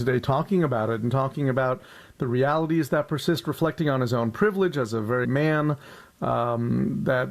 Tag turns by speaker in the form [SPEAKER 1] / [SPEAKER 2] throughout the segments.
[SPEAKER 1] today talking about it and talking about the realities that persist, reflecting on his own privilege as a very man, that,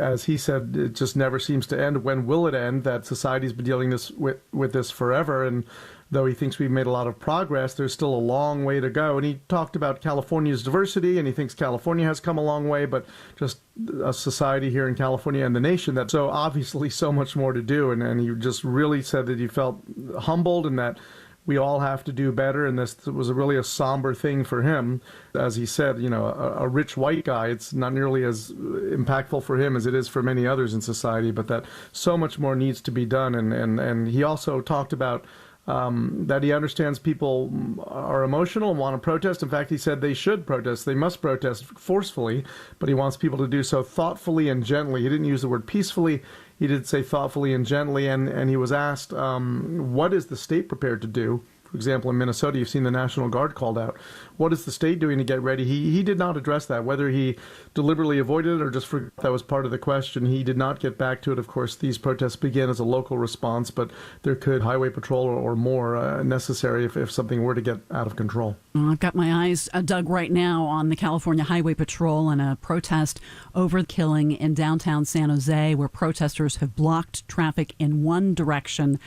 [SPEAKER 1] as he said, it just never seems to end. When will it end? That society's been dealing with this forever. And though he thinks we've made a lot of progress, there's still a long way to go. And he talked about California's diversity, and he thinks California has come a long way, but just a society here in California and the nation that so obviously so much more to do. And he just really said that he felt humbled and that we all have to do better, and this was really a somber thing for him. As he said, a rich white guy, it's not nearly as impactful for him as it is for many others in society, but that so much more needs to be done. And he also talked about that he understands people are emotional and want to protest. In fact, he said they should protest. They must protest forcefully, but he wants people to do so thoughtfully and gently. He didn't use the word peacefully. He did say thoughtfully and gently, and he was asked, what is the state prepared to do? For example, in Minnesota, you've seen the National Guard called out. What is the state doing to get ready? He did not address that. Whether he deliberately avoided it or just forgot that was part of the question, he did not get back to it. Of course, these protests begin as a local response, but there could highway patrol or more necessary if something were to get out of control.
[SPEAKER 2] I've got my eyes, Doug, right now on the California Highway Patrol and a protest over the killing in downtown San Jose, where protesters have blocked traffic in one direction.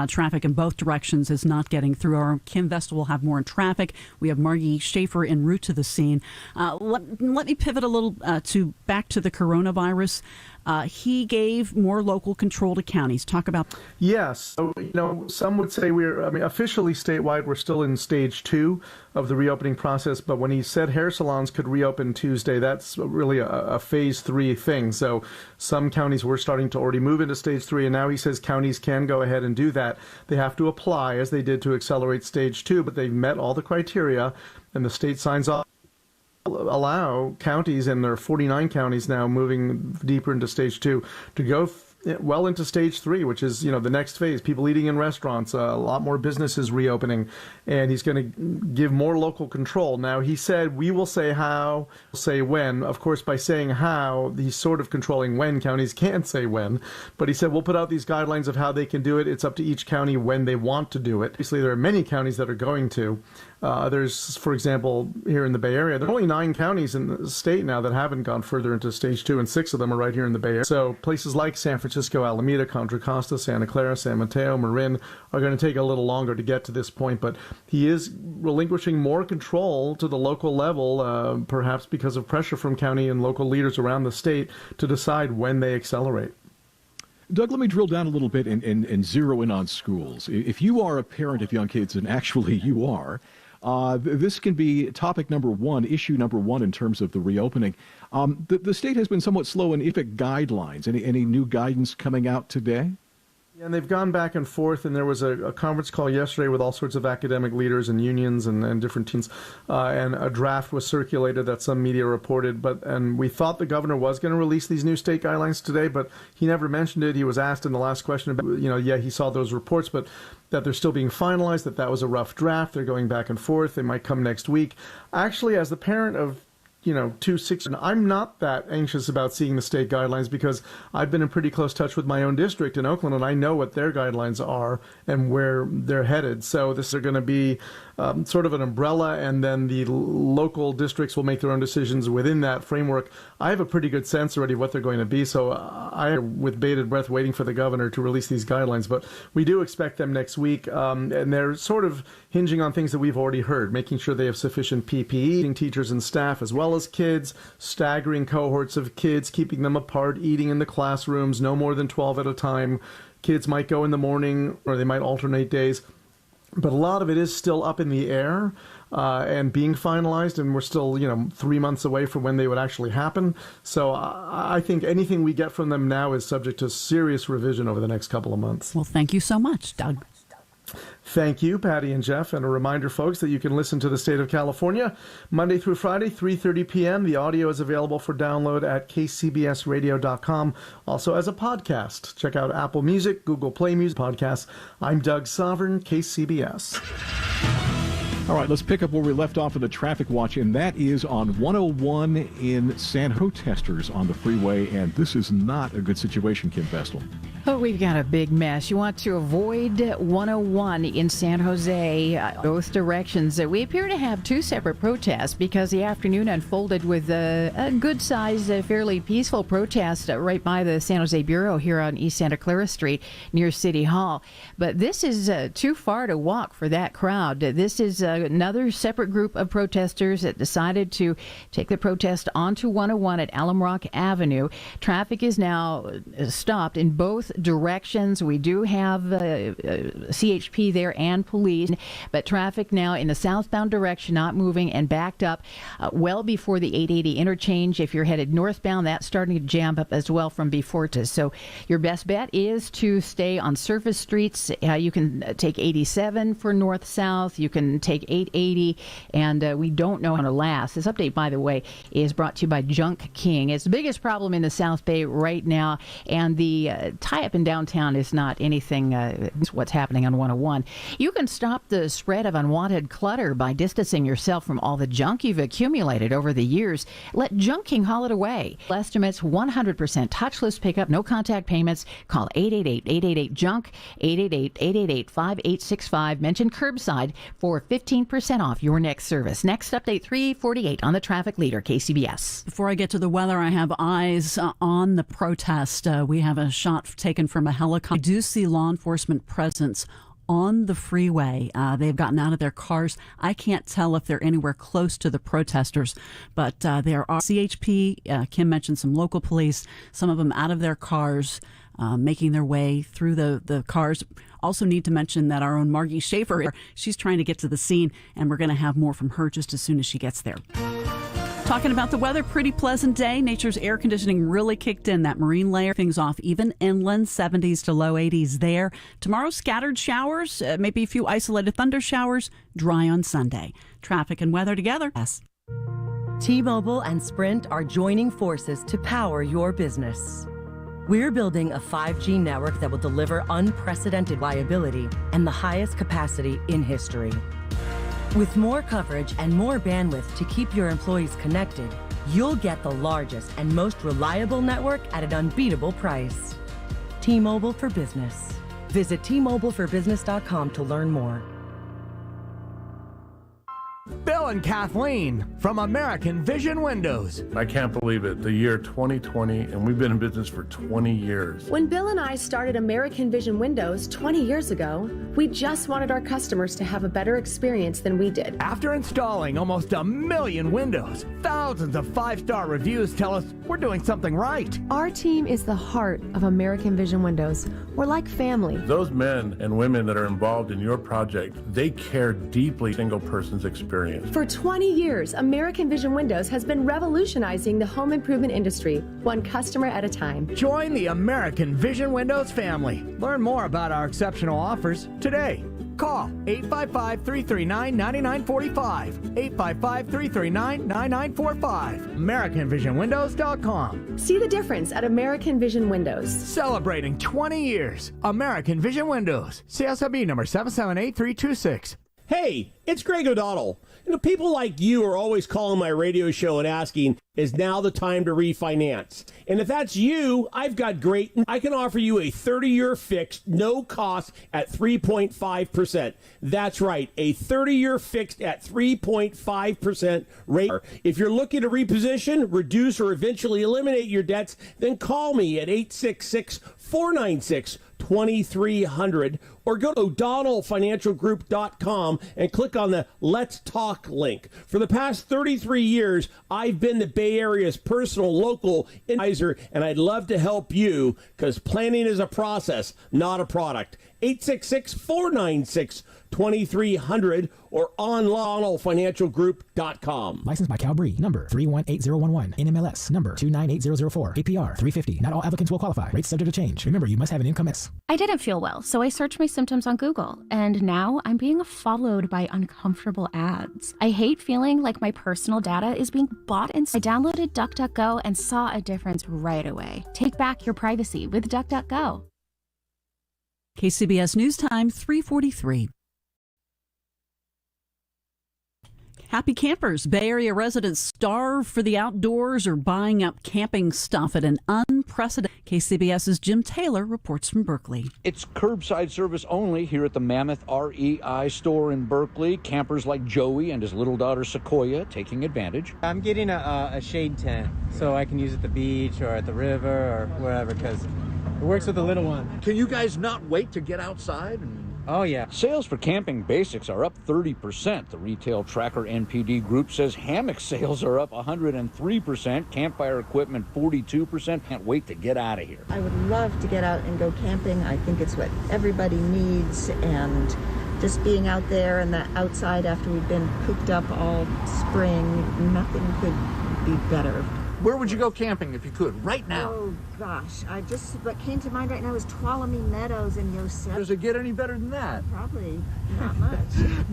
[SPEAKER 2] Traffic in both directions is not getting through. Our Kim Vestal will have more in traffic. We have Margie Schaefer en route to the scene. Let me pivot a little back to the coronavirus. He gave more local control to counties. Talk about.
[SPEAKER 1] Yes. So, some would say officially statewide, we're still in stage 2 of the reopening process. But when he said hair salons could reopen Tuesday, that's really a phase 3 thing. So some counties were starting to already move into stage 3. And now he says counties can go ahead and do that. They have to apply as they did to accelerate stage 2, but they've met all the criteria and the state signs off. Allow counties, and there are 49 counties now moving deeper into stage 2, to go well into stage 3, which is, the next phase. People eating in restaurants, a lot more businesses reopening, and he's going to give more local control. Now, he said, we will say how, say when. Of course, by saying how, he's sort of controlling when. Counties can't say when, but he said, we'll put out these guidelines of how they can do it. It's up to each county when they want to do it. Obviously, there are many counties that are going to. There's, for example, here in the Bay Area, there are only 9 counties in the state now that haven't gone further into stage 2, and 6 of them are right here in the Bay Area. So places like San Francisco, Alameda, Contra Costa, Santa Clara, San Mateo, Marin are going to take a little longer to get to this point, but he is relinquishing more control to the local level, perhaps because of pressure from county and local leaders around the state to decide when they accelerate.
[SPEAKER 3] Doug, let me drill down a little bit and zero in on schools. If you are a parent of young kids, and actually you are, this can be topic number 1, issue number 1 in terms of the reopening. The state has been somewhat slow in IFIC guidelines. Any new guidance coming out today?
[SPEAKER 1] Yeah, and they've gone back and forth, and there was a conference call yesterday with all sorts of academic leaders and unions and different teams, and a draft was circulated that some media reported. And we thought the governor was going to release these new state guidelines today, but he never mentioned it. He was asked in the last question about, he saw those reports, but that they're still being finalized, that was a rough draft. They're going back and forth. They might come next week. Actually, as the parent of 2-6. I'm not that anxious about seeing the state guidelines because I've been in pretty close touch with my own district in Oakland, and I know what their guidelines are and where they're headed. So this is going to be sort of an umbrella, and then the local districts will make their own decisions within that framework. I have a pretty good sense already of what they're going to be, so I'm with bated breath waiting for the governor to release these guidelines. But we do expect them next week, and they're sort of hinging on things that we've already heard, making sure they have sufficient PPE, teachers and staff, as well as kids, staggering cohorts of kids, keeping them apart, eating in the classrooms, no more than 12 at a time. Kids might go in the morning, or they might alternate days. But a lot of it is still up in the air and being finalized, and we're still, 3 months away from when they would actually happen. So I think anything we get from them now is subject to serious revision over the next couple of months.
[SPEAKER 2] Well, thank you so much, Doug.
[SPEAKER 1] Thank you, Patty and Jeff. And a reminder, folks, that you can listen to the State of California Monday through Friday, 3:30 p.m. The audio is available for download at kcbsradio.com, also as a podcast. Check out Apple Music, Google Play Music podcasts. I'm Doug Sovereign, KCBS.
[SPEAKER 3] All right, let's pick up where we left off in the traffic watch, and that is on 101 in San Jose. Protesters on the freeway, and this is not a good situation, Kim Vestal.
[SPEAKER 4] Oh, we've got a big mess. You want to avoid 101 in San Jose, both directions. We appear to have two separate protests because the afternoon unfolded with a good-sized, fairly peaceful protest right by the San Jose Bureau here on East Santa Clara Street near City Hall. But this is too far to walk for that crowd. This is another separate group of protesters that decided to take the protest onto 101 at Alum Rock Avenue. Traffic is now stopped in both directions. We do have CHP there and police, but traffic now in the southbound direction not moving and backed up well before the 880 interchange. If you're headed northbound, that's starting to jam up as well from before. So your best bet is to stay on surface streets. You can take 87 for north-south. You can take 880, and we don't know how to last. This update, by the way, is brought to you by Junk King. It's the biggest problem in the South Bay right now, and the tie-up in downtown is not anything what's happening on 101. You can stop the spread of unwanted clutter by distancing yourself from all the junk you've accumulated over the years. Let Junk King haul it away. Estimates 100% touchless pickup, no contact payments. Call 888-888-JUNK, 888-888-5865. Mention curbside for 15% off your next service. Next update, 3:48 on the traffic leader, KCBS.
[SPEAKER 2] Before I get to the weather, I have eyes on the protest. We have a shot taken from a helicopter. I do see law enforcement presence on the freeway. They've gotten out of their cars. I can't tell if they're anywhere close to the protesters, but there are CHP. Kim mentioned some local police, some of them out of their cars, making their way through the cars. Also need to mention that our own Margie Schaefer, she's trying to get to the scene, and we're going to have more from her just as soon as she gets there. Talking about the weather, pretty pleasant day. Nature's air conditioning really kicked in. That marine layer, things off even inland, 70s to low 80s there. Tomorrow, scattered showers, maybe a few isolated thunder showers, dry on Sunday. Traffic and weather together. Yes.
[SPEAKER 5] T-Mobile and Sprint are joining forces to power your business. We're building a 5G network that will deliver unprecedented viability and the highest capacity in history. With more coverage and more bandwidth to keep your employees connected, you'll get the largest and most reliable network at an unbeatable price. T-Mobile for Business. Visit T-MobileForBusiness.com to learn more.
[SPEAKER 6] Bill and Kathleen from American Vision Windows.
[SPEAKER 7] I can't believe it. The year 2020, and we've been in business for 20 years.
[SPEAKER 8] When Bill and I started American Vision Windows 20 years ago, we just wanted our customers to have a better experience than we did.
[SPEAKER 6] After installing almost 1 million windows, thousands of 5-star reviews tell us we're doing something right.
[SPEAKER 8] Our team is the heart of American Vision Windows. We're like family.
[SPEAKER 7] Those men and women that are involved in your project, they care deeply single person's experience.
[SPEAKER 8] For 20 years, American Vision Windows has been revolutionizing the home improvement industry, one customer at a time.
[SPEAKER 6] Join the American Vision Windows family. Learn more about our exceptional offers today. Call 855-339-9945, 855-339-9945, AmericanVisionWindows.com.
[SPEAKER 8] See the difference at American Vision Windows.
[SPEAKER 6] Celebrating 20 years. American Vision Windows. CSIB number 778326.
[SPEAKER 9] Hey, it's Greg O'Donnell. People like you are always calling my radio show and asking, is now the time to refinance? And if that's you, I've got great. I can offer you a 30-year fixed, no cost at 3.5%. That's right, a 30-year fixed at 3.5% rate. If you're looking to reposition, reduce, or eventually eliminate your debts, then call me at 866-496-2300 or go to o'donnellfinancialgroup.com and click on the Let's Talk link. For the past 33 years, I've been the Bay Area's personal local advisor, and I'd love to help you because planning is a process, not a product. 866-496-2300 or on o'donnellfinancialgroup.com.
[SPEAKER 10] Licensed by Cal Bree, number 318011, NMLS, number 298004, APR 350. Not all applicants will qualify. Rates subject to change. Remember, you must have an income S.
[SPEAKER 11] I didn't feel well, so I searched my symptoms on Google, and now I'm being followed by uncomfortable ads. I hate feeling like my personal data is being bought, and I downloaded DuckDuckGo and saw a difference right away. Take back your privacy with DuckDuckGo.
[SPEAKER 2] KCBS News Time, 3:43. Happy campers. Bay Area residents starve for the outdoors or buying up camping stuff at an unprecedented unprecedented. KCBS's Jim Taylor reports from Berkeley.
[SPEAKER 12] It's curbside service only here at the Mammoth REI store in Berkeley. Campers like Joey and his little daughter Sequoia taking advantage.
[SPEAKER 13] I'm getting a shade tent so I can use it at the beach or at the river or wherever, because it works with the little one.
[SPEAKER 12] Can you guys not wait to get outside?
[SPEAKER 13] Oh, yeah.
[SPEAKER 12] Sales for camping basics are up 30%. The retail tracker NPD group says hammock sales are up 103%, campfire equipment 42%. Can't wait to get out of here.
[SPEAKER 14] I would love to get out and go camping. I think it's what everybody needs, and just being out there and the outside after we've been cooped up all spring, nothing could be better.
[SPEAKER 12] Where would you go camping if you could, right now?
[SPEAKER 14] Oh, gosh. What came to mind right now is Tuolumne Meadows in Yosemite.
[SPEAKER 12] Does it get any better than that?
[SPEAKER 14] Probably not much.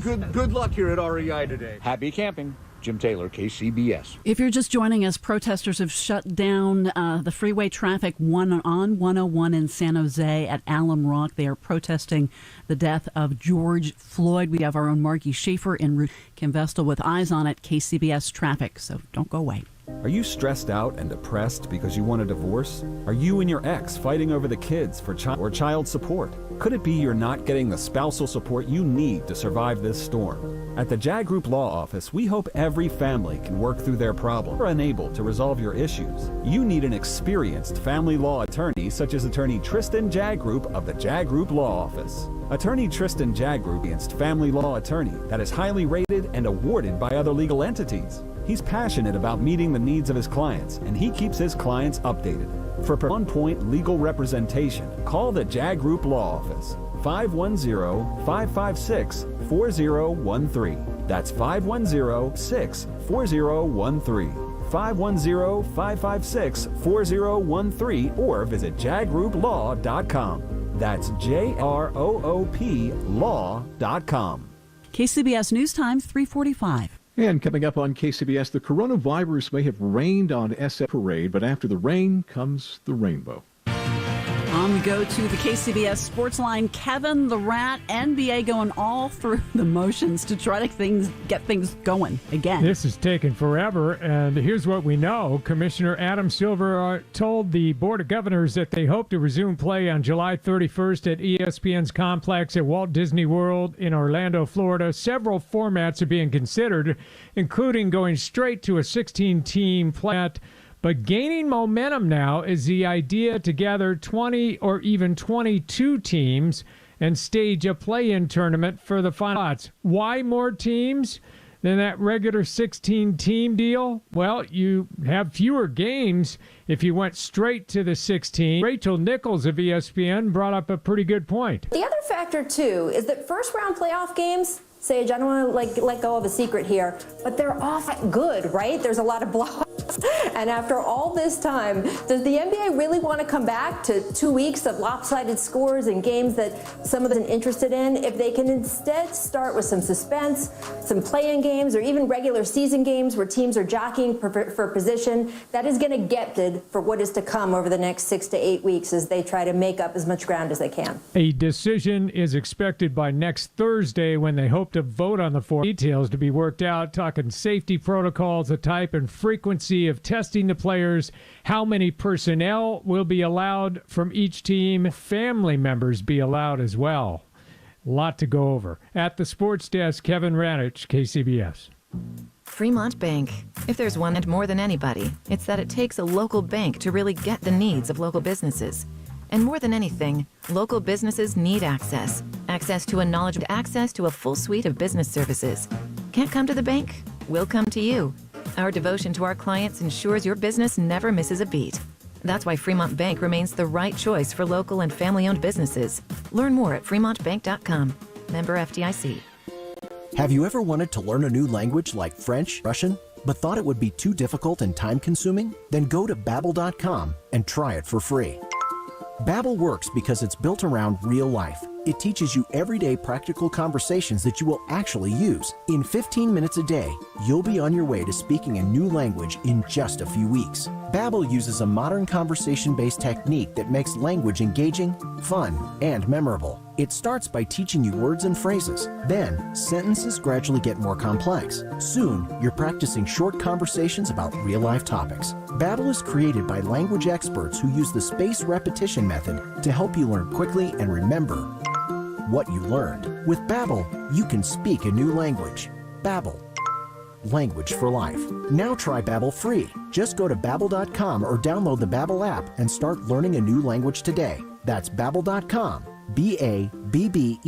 [SPEAKER 12] Good luck here at REI today. Happy camping. Jim Taylor, KCBS.
[SPEAKER 2] If you're just joining us, protesters have shut down the freeway traffic on 101 in San Jose at Alum Rock. They are protesting the death of George Floyd. We have our own Margie Schaefer and Kim Vestal with eyes on it, KCBS Traffic. So don't go away.
[SPEAKER 15] Are you stressed out and depressed because you want a divorce? Are you and your ex fighting over the kids for child support? Could it be you're not getting the spousal support you need to survive this storm? At the JAG Group Law Office, we hope every family can work through their problem. Or unable to resolve your issues. You need an experienced family law attorney such as attorney Tristan Jaggroup of the JAG Group Law Office. Attorney Tristan Jaggroup is a family law attorney that is highly rated and awarded by other legal entities. He's passionate about meeting the needs of his clients, and he keeps his clients updated. For on-point legal representation, call the JAG Group Law Office, 510-556-4013. That's 510-64013. 510-556-4013, or visit jagrouplaw.com. That's JROOP law.com.
[SPEAKER 2] KCBS News Time, 3:45.
[SPEAKER 3] And coming up on KCBS, the coronavirus may have rained on SF Parade, but after the rain comes the rainbow.
[SPEAKER 2] On we go to the KCBS Sports Line. Kevin the Rat, NBA going all through the motions to try to get things going again.
[SPEAKER 16] This is taking forever, and here's what we know. Commissioner Adam Silver told the Board of Governors that they hope to resume play on July 31st at ESPN's complex at Walt Disney World in Orlando, Florida. Several formats are being considered, including going straight to a 16-team play. But gaining momentum now is the idea to gather 20 or even 22 teams and stage a play-in tournament for the final spots. Why more teams than that regular 16-team deal? Well, you have fewer games if you went straight to the 16. Rachel Nichols of ESPN brought up a pretty good point.
[SPEAKER 17] The other factor, too, is that first-round playoff games, Sage, I don't want to let go of a secret here, but they're often good, right? There's a lot of blowouts. And after all this time, does the NBA really want to come back to 2 weeks of lopsided scores and games that some of them are interested in? If they can instead start with some suspense, some play-in games, or even regular season games where teams are jockeying for position, that is going to get good for what is to come over the next 6 to 8 weeks as they try to make up as much ground as they can.
[SPEAKER 16] A decision is expected by next Thursday when they hope to vote on the four details to be worked out, talking safety protocols, the type and frequency of testing the players, how many personnel will be allowed from each team, family members be allowed as well. A lot to go over. At the sports desk, Kevin Ranich, KCBS.
[SPEAKER 18] Fremont Bank. If there's one and more than anybody, it's that it takes a local bank to really get the needs of local businesses. And more than anything, local businesses need access. Access to a full suite of business services. Can't come to the bank? We'll come to you. Our devotion to our clients ensures your business never misses a beat. That's why Fremont Bank remains the right choice for local and family-owned businesses. Learn more at fremontbank.com. Member FDIC.
[SPEAKER 19] Have you ever wanted to learn a new language like French, Russian, but thought it would be too difficult and time-consuming? Then go to Babbel.com and try it for free. Babbel works because it's built around real life. It teaches you everyday practical conversations that you will actually use. In 15 minutes a day, you'll be on your way to speaking a new language in just a few weeks. Babbel uses a modern conversation-based technique that makes language engaging, fun, and memorable. It starts by teaching you words and phrases. Then, sentences gradually get more complex. Soon, you're practicing short conversations about real-life topics. Babbel is created by language experts who use the spaced repetition method to help you learn quickly and remember what you learned. With Babbel, you can speak a new language. Babbel. Language for life. Now try Babbel free. Just go to Babbel.com or download the Babbel app and start learning a new language today. That's Babbel.com. Babbel.com.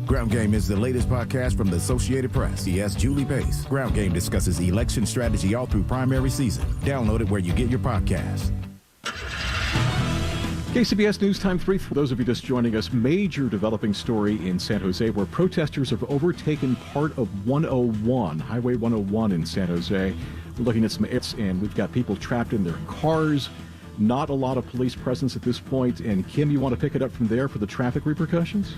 [SPEAKER 20] Ground Game is the latest podcast from the Associated Press. Yes, Julie Pace. Ground Game discusses election strategy all through primary season. Download it where you get your podcasts.
[SPEAKER 3] KCBS News Time 3. For those of you just joining us, major developing story in San Jose where protesters have overtaken part of Highway 101 in San Jose. We're looking at some areas, and we've got people trapped in their cars. Not a lot of police presence at this point. And Kim, you want to pick it up from there for the traffic repercussions?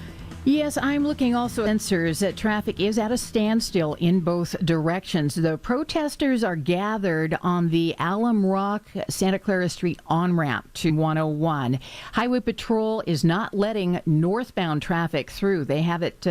[SPEAKER 4] Yes, I'm looking also at sensors that traffic is at a standstill in both directions. The protesters are gathered on the Alum Rock Santa Clara Street on-ramp to 101. Highway Patrol is not letting northbound traffic through. They have it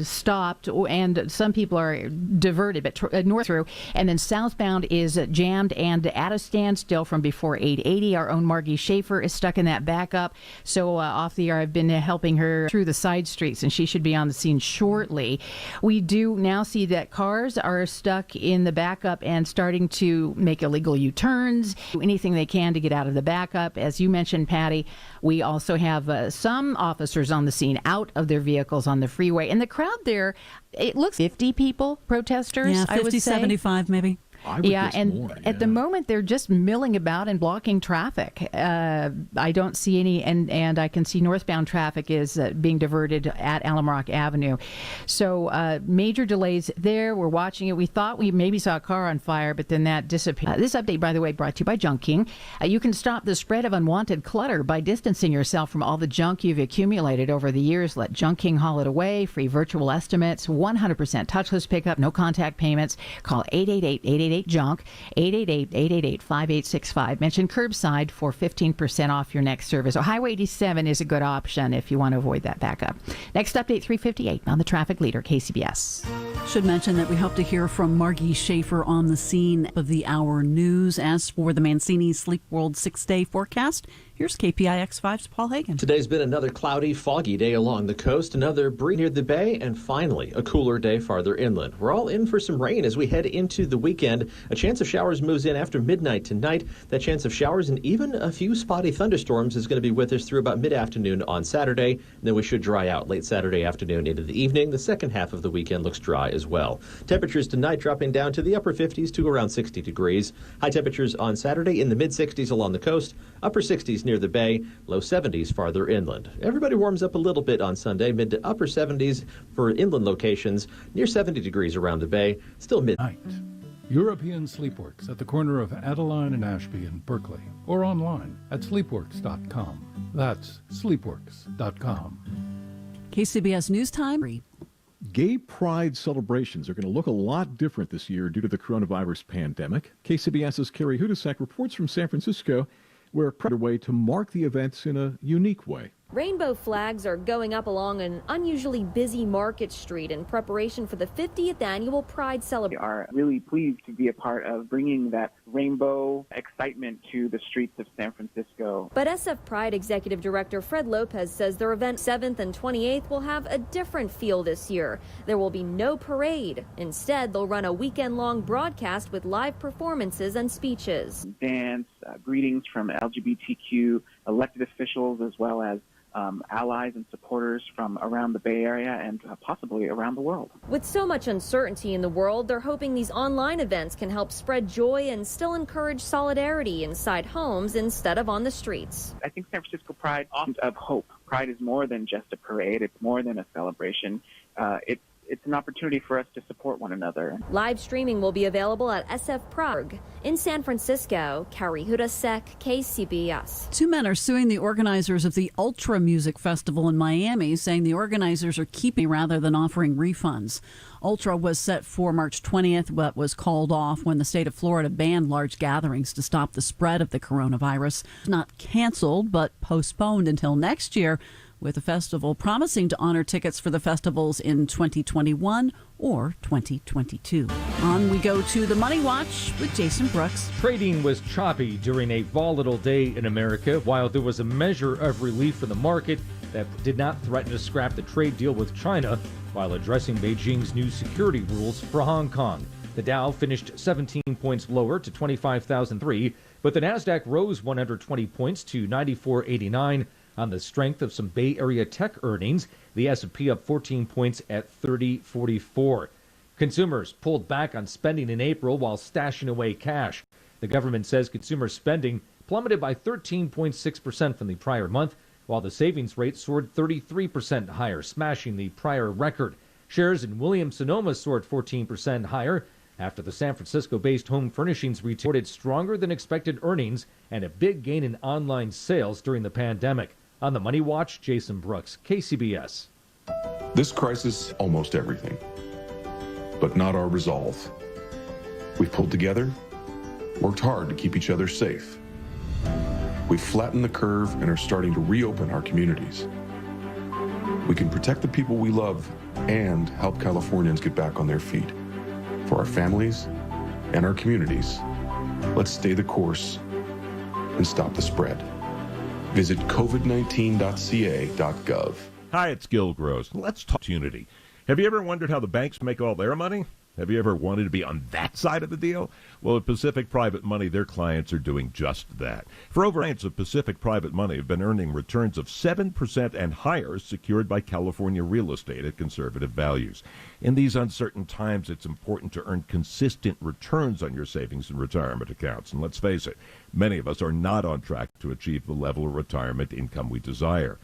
[SPEAKER 4] stopped, and some people are diverted, but north through. And then southbound is jammed and at a standstill from before 880. Our own Margie Schaefer is stuck in that backup. So off the air, I've been helping her through the side streets, and she should be on the scene shortly. We do now see that cars are stuck in the backup and starting to make illegal U-turns, do anything they can to get out of the backup. As you mentioned, Patty, we also have some officers on the scene out of their vehicles on the freeway. And the crowd there, it looks 50 people, protesters,
[SPEAKER 2] yeah, 50,
[SPEAKER 4] I would say.
[SPEAKER 2] 75 maybe.
[SPEAKER 4] Yeah, and at the moment they're just milling about and blocking traffic. I don't see any, and I can see northbound traffic is being diverted at Alum Rock Avenue. So major delays there. We're watching it. We thought we maybe saw a car on fire, but then that disappeared. This update, by the way, brought to you by Junk King. You can stop the spread of unwanted clutter by distancing yourself from all the junk you've accumulated over the years. Let Junk King haul it away. Free virtual estimates, 100% touchless pickup, no contact payments. Call 888-888. Junk, 888-888-5865. Mention curbside for 15% off your next service. So Highway 87 is a good option if you want to avoid that backup. Next update, 3:58 on the traffic leader, KCBS.
[SPEAKER 2] Should mention that we hope to hear from Margie Schaefer on the scene of the hour news. As for the Mancini Sleep World 6-day forecast, here's KPIX5's Paul Hagan.
[SPEAKER 21] Today's been another cloudy, foggy day along the coast, another breeze near the bay, and finally a cooler day farther inland. We're all in for some rain as we head into the weekend. A chance of showers moves in after midnight tonight. That chance of showers and even a few spotty thunderstorms is going to be with us through about mid-afternoon on Saturday. And then we should dry out late Saturday afternoon into the evening. The second half of the weekend looks dry as well. Temperatures tonight dropping down to the upper 50s to around 60 degrees. High temperatures on Saturday in the mid-60s along the coast, upper 60s near the bay, low 70s farther inland. Everybody warms up a little bit on Sunday, mid to upper 70s for inland locations, near 70 degrees around the bay, still midnight.
[SPEAKER 22] European Sleepworks at the corner of Adeline and Ashby in Berkeley, or online at sleepworks.com. That's sleepworks.com.
[SPEAKER 2] KCBS News Time.
[SPEAKER 3] Gay pride celebrations are going to look a lot different this year due to the coronavirus pandemic. KCBS's Carrie Hudasak reports from San Francisco, where pride way to mark the events in a unique way.
[SPEAKER 23] Rainbow flags are going up along an unusually busy Market Street in preparation for the 50th annual Pride celebration.
[SPEAKER 24] We are really pleased to be a part of bringing that rainbow excitement to the streets of San Francisco.
[SPEAKER 23] But SF Pride Executive Director Fred Lopez says their event 7th and 28th will have a different feel this year. There will be no parade. Instead, they'll run a weekend-long broadcast with live performances and speeches.
[SPEAKER 24] Dance, greetings from LGBTQ elected officials as well as allies and supporters from around the Bay Area and possibly around the world.
[SPEAKER 23] With so much uncertainty in the world, they're hoping these online events can help spread joy and still encourage solidarity inside homes instead of on the streets.
[SPEAKER 24] I think San Francisco Pride is of hope. Pride is more than just a parade. It's more than a celebration. It's it's an opportunity for us to support one another.
[SPEAKER 23] Live streaming will be available at SF Prague. In San Francisco, Carrie Hudasek, KCBS.
[SPEAKER 2] Two men are suing the organizers of the Ultra Music Festival in Miami, saying the organizers are keeping rather than offering refunds. Ultra was set for March 20th, but was called off when the state of Florida banned large gatherings to stop the spread of the coronavirus. Not canceled, but postponed until next year, with the festival promising to honor tickets for the festivals in 2021 or 2022. On we go to the Money Watch with Jason Brooks.
[SPEAKER 1] Trading was choppy during a volatile day in America. While there was a measure of relief for the market that did not threaten to scrap the trade deal with China, while addressing Beijing's new security rules for Hong Kong. The Dow finished 17 points lower to 25,003, but the Nasdaq rose 120 points to 94.89 on the strength of some Bay Area tech earnings. The S&P up 14 points at 30.44. Consumers pulled back on spending in April while stashing away cash. The government says consumer spending plummeted by 13.6% from the prior month, while the savings rate soared 33% higher, smashing the prior record. Shares in Williams-Sonoma soared 14% higher after the San Francisco-based home furnishings reported stronger than expected earnings and a big gain in online sales during the pandemic. On the Money Watch, Jason Brooks, KCBS.
[SPEAKER 5] This crisis, almost everything, but not our resolve. We've pulled together, worked hard to keep each other safe. We've flattened the curve and are starting to reopen our communities. We can protect the people we love and help Californians get back on their feet. For our families and our communities, let's stay the course and stop the spread. Visit covid19.ca.gov.
[SPEAKER 7] Hi, it's Gil Gross. Let's talk unity. Have you ever wondered how the banks make all their money? Have you ever wanted to be on that side of the deal? Well, at Pacific Private Money, their clients are doing just that. For over decades of Pacific Private Money have been earning returns of 7% and higher secured by California real estate at conservative values. In these uncertain times, it's important to earn consistent returns on your savings and retirement accounts. And let's face it, many of us are not on track to achieve the level of retirement income we desire.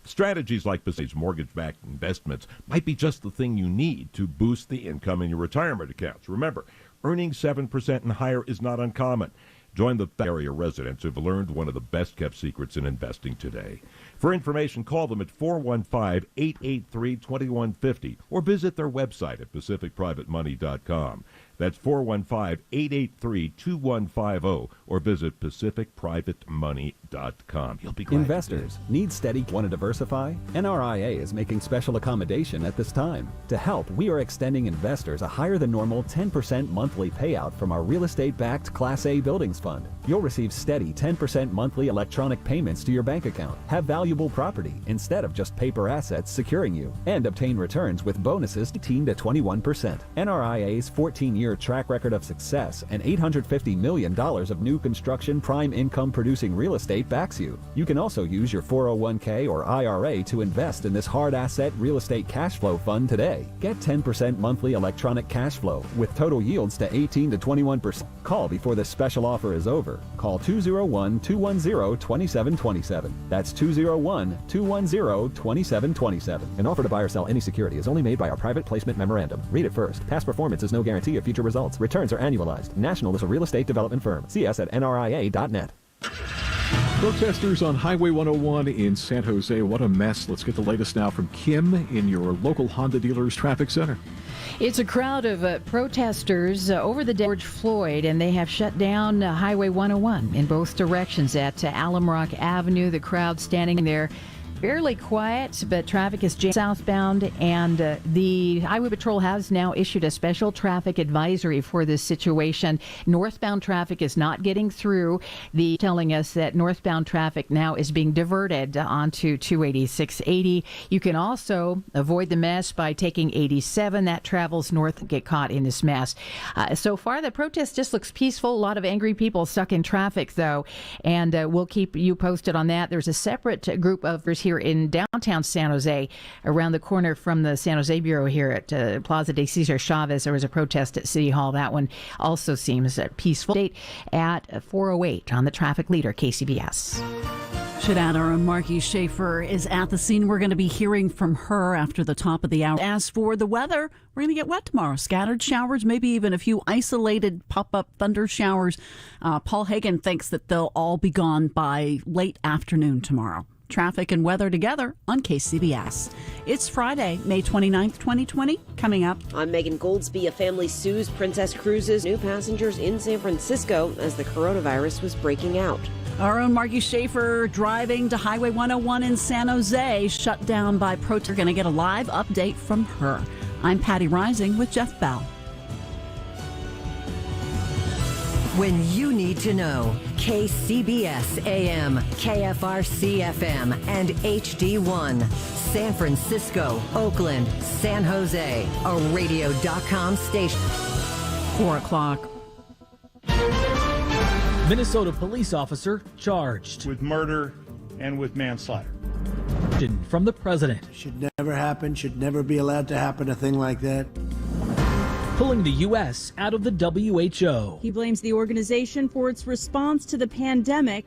[SPEAKER 7] Strategies like Pacific's mortgage-backed investments might be just the thing you need to boost the income in your retirement accounts. Remember, earning 7% and higher is not uncommon. Join the area residents who've learned one of the best-kept secrets in investing today. For information, call them at 415-883-2150 or visit their website at pacificprivatemoney.com. That's 415-883-2150 or visit pacificprivatemoney.com. You'll be glad.
[SPEAKER 8] Investors need steady. Want to diversify? NRIA is making special accommodation at this time. To help, we are extending investors a higher than normal 10% monthly payout from our real estate-backed Class A buildings fund. You'll receive steady 10% monthly electronic payments to your bank account, have valuable property instead of just paper assets securing you, and obtain returns with bonuses 18 to 21%. NRIA's 14-year track record of success and $850 million of new construction prime income producing real estate backs you. You can also use your 401k or IRA to invest in this hard asset real estate cash flow fund today. Get 10% monthly electronic cash flow with total yields to 18 to 21%. Call before this special offer is over. Call 201-210-2727. That's 201-210-2727. An offer to buy or sell any security is only made by our private placement memorandum. Read it first. Past performance is no guarantee of future results. Returns are annualized. National is a real estate development firm. See us at nria.net.
[SPEAKER 3] Protesters on Highway 101 in San Jose. What a mess. Let's get the latest now from Kim in your local Honda dealers traffic center.
[SPEAKER 4] It's a crowd of protesters over the George Floyd, and they have shut down Highway 101 in both directions at Alum Rock Avenue. The crowd standing there fairly quiet, but traffic is jammed southbound, and the Highway Patrol has now issued a special traffic advisory for this situation. Northbound traffic is not getting through. Telling us that northbound traffic now is being diverted onto 280/680. You can also avoid the mess by taking 87. That travels north, get caught in this mess. So far, the protest just looks peaceful. A lot of angry people stuck in traffic, though, and we'll keep you posted on that. There's a separate group of here in downtown San Jose, around the corner from the San Jose Bureau here at Plaza de Cesar Chavez. There was a protest at City Hall. That one also seems peaceful. Date at 4:08 on the traffic leader, KCBS.
[SPEAKER 2] Our own Marky Schaefer is at the scene. We're going to be hearing from her after the top of the hour. As for the weather, we're going to get wet tomorrow. Scattered showers, maybe even a few isolated pop-up thunder showers. Paul Hagan thinks that they'll all be gone by late afternoon tomorrow. Traffic and weather together on KCBS. It's Friday, May 29th, 2020. Coming up.
[SPEAKER 6] I'm Megan Goldsby. A family sues Princess Cruises' new passengers in San Francisco as the coronavirus was breaking out.
[SPEAKER 2] Our own Marky Schaefer driving to Highway 101 in San Jose, shut down by protesters. We're going to get a live update from her. I'm Patty Rising with Jeff Bell.
[SPEAKER 9] When you need to know, KCBS AM, KFRC FM, and HD1. San Francisco, Oakland, San Jose, a radio.com station.
[SPEAKER 2] 4 o'clock.
[SPEAKER 10] Minnesota police officer charged
[SPEAKER 11] with murder and with manslaughter.
[SPEAKER 10] From the president.
[SPEAKER 25] Should never happen, should never be allowed to happen, a thing like that.
[SPEAKER 10] Pulling the U.S. out of the WHO.
[SPEAKER 26] He blames the organization for its response to the pandemic.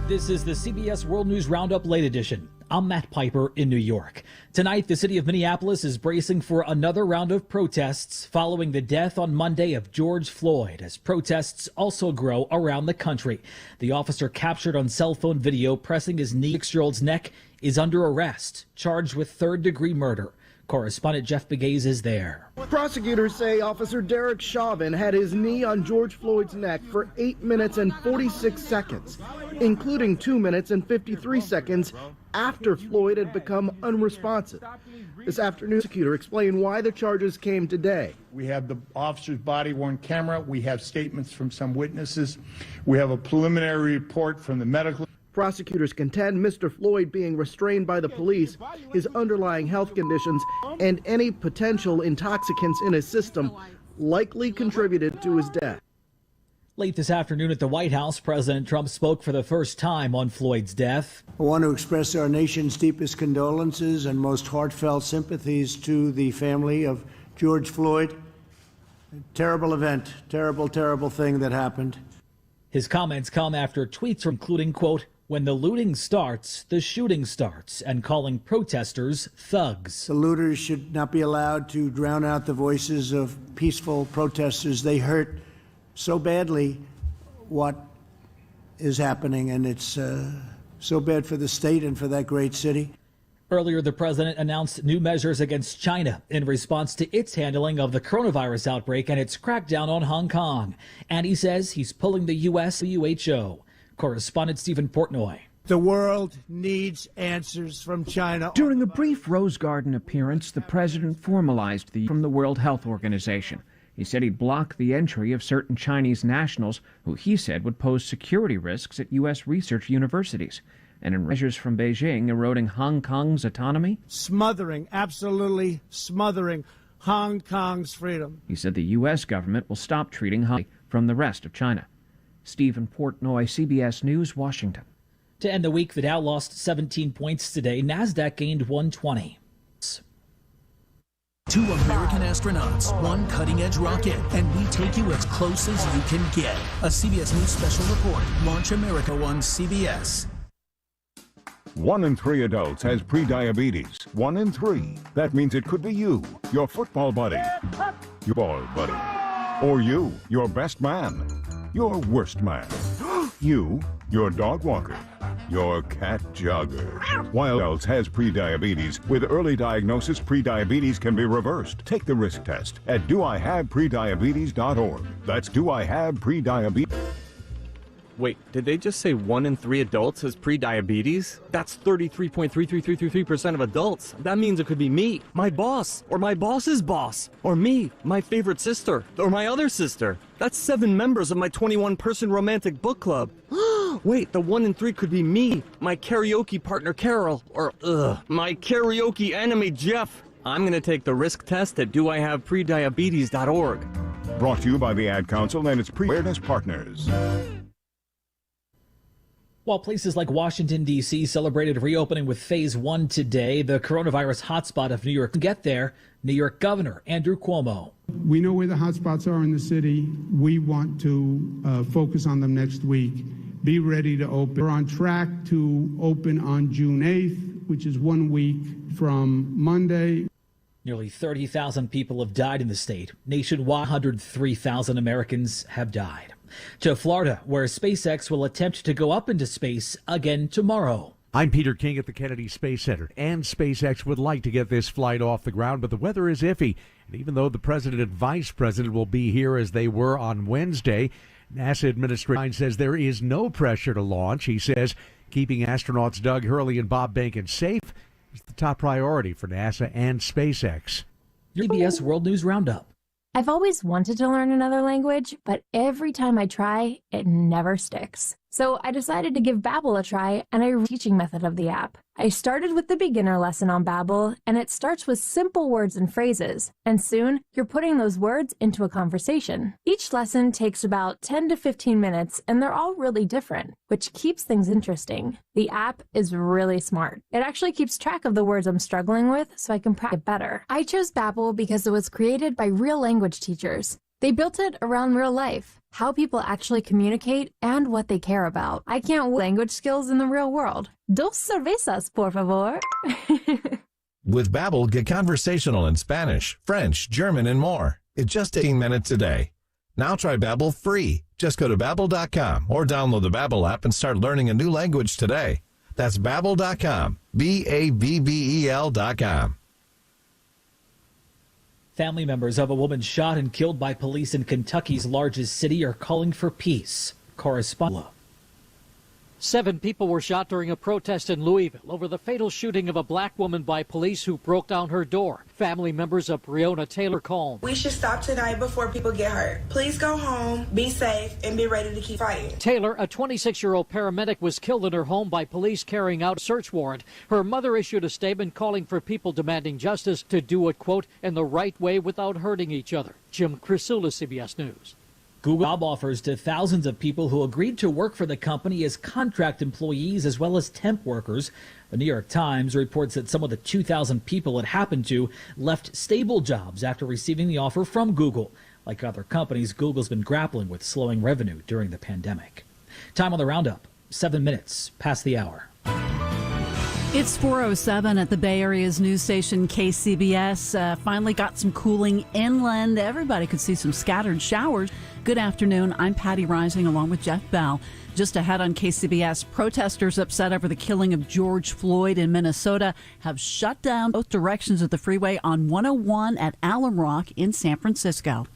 [SPEAKER 10] This is the CBS World News Roundup Late Edition. I'm Matt Piper in New York. Tonight, the city of Minneapolis is bracing for another round of protests following the death on Monday of George Floyd, as protests also grow around the country. The officer captured on cell phone video pressing his knee 6-year-old's neck is under arrest, charged with third-degree murder. Correspondent Jeff Begaze is there.
[SPEAKER 27] Prosecutors say Officer Derek Chauvin had his knee on George Floyd's neck for 8 minutes and 46 seconds, including 2 minutes and 53 seconds after Floyd had become unresponsive. This afternoon, the prosecutor explained why the charges came today.
[SPEAKER 11] We have the officer's body-worn camera. We have statements from some witnesses. We have a preliminary report from the medical.
[SPEAKER 27] Prosecutors contend Mr. Floyd being restrained by the police, his underlying health conditions, and any potential intoxicants in his system likely contributed to his death.
[SPEAKER 10] Late this afternoon at the White House, President Trump spoke for the first time on Floyd's death.
[SPEAKER 25] I want to express our nation's deepest condolences and most heartfelt sympathies to the family of George Floyd. A terrible event, terrible, terrible thing that happened.
[SPEAKER 10] His comments come after tweets including, quote, "When the looting starts, the shooting starts," and calling protesters thugs.
[SPEAKER 25] The looters should not be allowed to drown out the voices of peaceful protesters. They hurt so badly what is happening, and it's so bad for the state and for that great city.
[SPEAKER 10] Earlier, the president announced new measures against China in response to its handling of the coronavirus outbreak and its crackdown on Hong Kong. And he says he's pulling the U.S. WHO. Correspondent Stephen Portnoy.
[SPEAKER 25] The world needs answers from China.
[SPEAKER 28] During a brief Rose Garden appearance, the president formalized from the World Health Organization. He said he'd block the entry of certain Chinese nationals who he said would pose security risks at U.S. research universities. And in measures from Beijing eroding Hong Kong's autonomy?
[SPEAKER 25] Smothering, absolutely smothering Hong Kong's freedom.
[SPEAKER 28] He said the U.S. government will stop treating Hong Kong from the rest of China. Stephen Portnoy, CBS News, Washington.
[SPEAKER 10] To end the week, the Dow lost 17 points today. NASDAQ gained 120.
[SPEAKER 29] 2 American astronauts, 1 cutting-edge rocket, and we take you as close as you can get. A CBS News special report. Launch America on CBS.
[SPEAKER 30] 1 in 3 adults has prediabetes. 1 in 3. That means it could be you, your football buddy, your ball buddy, or you, your best man, your worst man, you, your dog walker, your cat jogger. While else has prediabetes, with early diagnosis, prediabetes can be reversed. Take the risk test at doihaveprediabetes.org. That's doihaveprediabetes.
[SPEAKER 31] Wait, did they just say 1 in 3 adults has prediabetes? That's 33.33333% of adults. That means it could be me, my boss, or my boss's boss, or me, my favorite sister, or my other sister. That's 7 members of my 21-person romantic book club. Wait, the 1 in 3 could be me, my karaoke partner Carol, or my karaoke enemy Jeff. I'm gonna take the risk test at doihaveprediabetes.org.
[SPEAKER 30] Brought to you by the Ad Council and its pre-awareness partners.
[SPEAKER 10] While places like Washington, D.C. celebrated reopening with Phase 1 today, the coronavirus hotspot of New York get there. New York Governor Andrew Cuomo.
[SPEAKER 32] We know where the hotspots are in the city. We want to focus on them next week
[SPEAKER 12] be ready to open. We're on track to open on June 8th, which is 1 week from Monday.
[SPEAKER 10] Nearly 30,000 people have died in the state. Nationwide, 103,000 Americans have died. To Florida, where SpaceX will attempt to go up into space again tomorrow.
[SPEAKER 13] I'm Peter King at the Kennedy Space Center, and SpaceX would like to get this flight off the ground, but the weather is iffy. And even though the president and vice president will be here as they were on Wednesday, NASA Administrator says there is no pressure to launch. He says keeping astronauts Doug Hurley and Bob Behnken safe is the top priority for NASA and SpaceX.
[SPEAKER 10] CBS World News Roundup.
[SPEAKER 14] I've always wanted to learn another language, but every time I try, it never sticks. So I decided to give Babbel a try, and a teaching method of the app. I started with the beginner lesson on Babbel, and it starts with simple words and phrases. And soon, you're putting those words into a conversation. Each lesson takes about 10 to 15 minutes, and they're all really different, which keeps things interesting. The app is really smart. It actually keeps track of the words I'm struggling with, so I can practice better. I chose Babbel because it was created by real language teachers. They built it around real life, how people actually communicate, and what they care about. I can't language skills in the real world. Dos cervezas, por favor.
[SPEAKER 15] With Babbel, get conversational in Spanish, French, German, and more. It's just 18 minutes a day. Now try Babbel free. Just go to Babbel.com or download the Babbel app and start learning a new language today. That's Babbel.com. Babbel.com.
[SPEAKER 10] Family members of a woman shot and killed by police in Kentucky's largest city are calling for peace. Correspondent.
[SPEAKER 16] 7 people were shot during a protest in Louisville over the fatal shooting of a black woman by police who broke down her door. Family members of Breonna Taylor called.
[SPEAKER 17] We should stop tonight before people get hurt. Please go home, be safe, and be ready to keep fighting.
[SPEAKER 16] Taylor, a 26-year-old paramedic, was killed in her home by police carrying out a search warrant. Her mother issued a statement calling for people demanding justice to do it, quote, in the right way without hurting each other. Jim Crisula, CBS News.
[SPEAKER 10] Google job offers to thousands of people who agreed to work for the company as contract employees as well as temp workers. The New York Times reports that some of the 2,000 people it happened to left stable jobs after receiving the offer from Google. Like other companies, Google's been grappling with slowing revenue during the pandemic. Time on the roundup, 7 minutes past the hour.
[SPEAKER 2] It's 4:07 at the Bay Area's news station KCBS. Finally got some cooling inland. Everybody could see some scattered showers. Good afternoon. I'm Patty Rising along with Jeff Bell. Just ahead on KCBS, protesters upset over the killing of George Floyd in Minnesota have shut down both directions of the freeway on 101 at Alum Rock in San Francisco.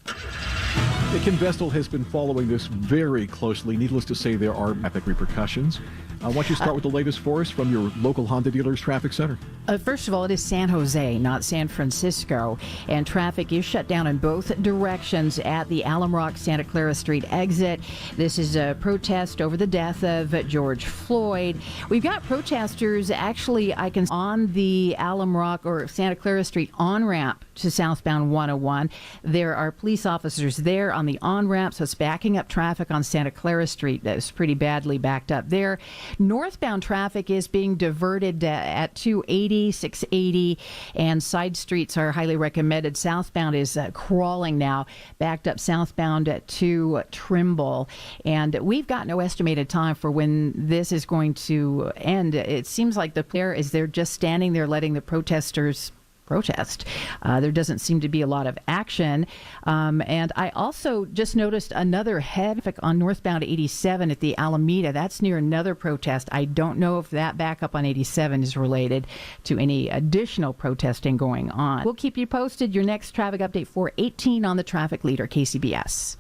[SPEAKER 3] Kim Vestal has been following this very closely. Needless to say, there are epic repercussions. Why don't you start with the latest for us from your local Honda dealers traffic center?
[SPEAKER 4] First of all, it is San Jose, not San Francisco, and traffic is shut down in both directions at the Alum Rock Santa Clara Street exit. This is a protest over the death of George Floyd. We've got protesters actually, on the Alum Rock or Santa Clara Street on-ramp to southbound 101. There are police officers there on the on-ramp, so it's backing up traffic on Santa Clara Street. That was pretty badly backed up there. Northbound traffic is being diverted at 280, 680, and side streets are highly recommended. Southbound is crawling now, backed up southbound to Trimble. And we've got no estimated time for when this is going to end. It seems like they're just standing there letting the protesters protest. There doesn't seem to be a lot of action. And I also just noticed another heavy traffic on northbound 87 at the Alameda. That's near another protest. I don't know if that backup on 87 is related to any additional protesting going on. We'll keep you posted. Your next traffic update 4:18 on the traffic leader, KCBS.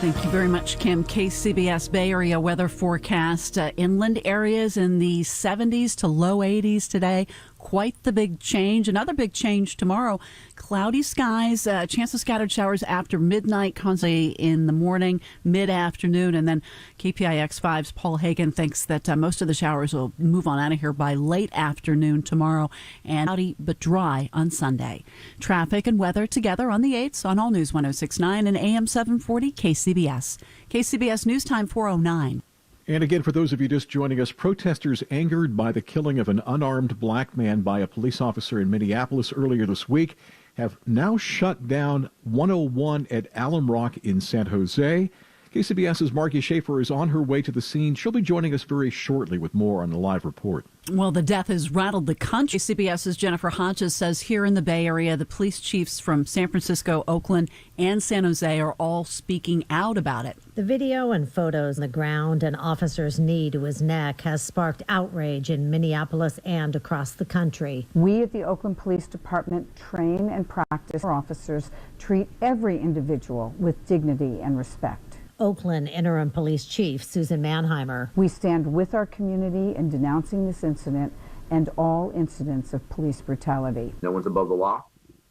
[SPEAKER 2] Thank you very much, Kim. KCBS Bay Area weather forecast. Inland areas in the 70s to low 80s today. Quite the big change. Another big change tomorrow. Cloudy skies, chance of scattered showers after midnight, constantly in the morning, mid-afternoon, and then KPIX5's Paul Hagan thinks that most of the showers will move on out of here by late afternoon tomorrow, and cloudy but dry on Sunday. Traffic and weather together on the 8s on All News 106.9 and AM 740 KCBS. KCBS News Time 4:09.
[SPEAKER 3] And again, for those of you just joining us, protesters angered by the killing of an unarmed black man by a police officer in Minneapolis earlier this week have now shut down 101 at Alum Rock in San Jose. KCBS's Margie Schaefer is on her way to the scene. She'll be joining us very shortly with more on the live report.
[SPEAKER 2] Well, the death has rattled the country. CBS's Jennifer Hodges says here in the Bay Area, the police chiefs from San Francisco, Oakland, and San Jose are all speaking out about it.
[SPEAKER 1] The video and photos on the ground and officer's knee to his neck has sparked outrage in Minneapolis and across the country.
[SPEAKER 5] We at the Oakland Police Department train and practice our officers, treat every individual with dignity and respect.
[SPEAKER 1] Oakland Interim Police Chief Susan Mannheimer.
[SPEAKER 5] We stand with our community in denouncing this incident and all incidents of police brutality.
[SPEAKER 7] No one's above the law.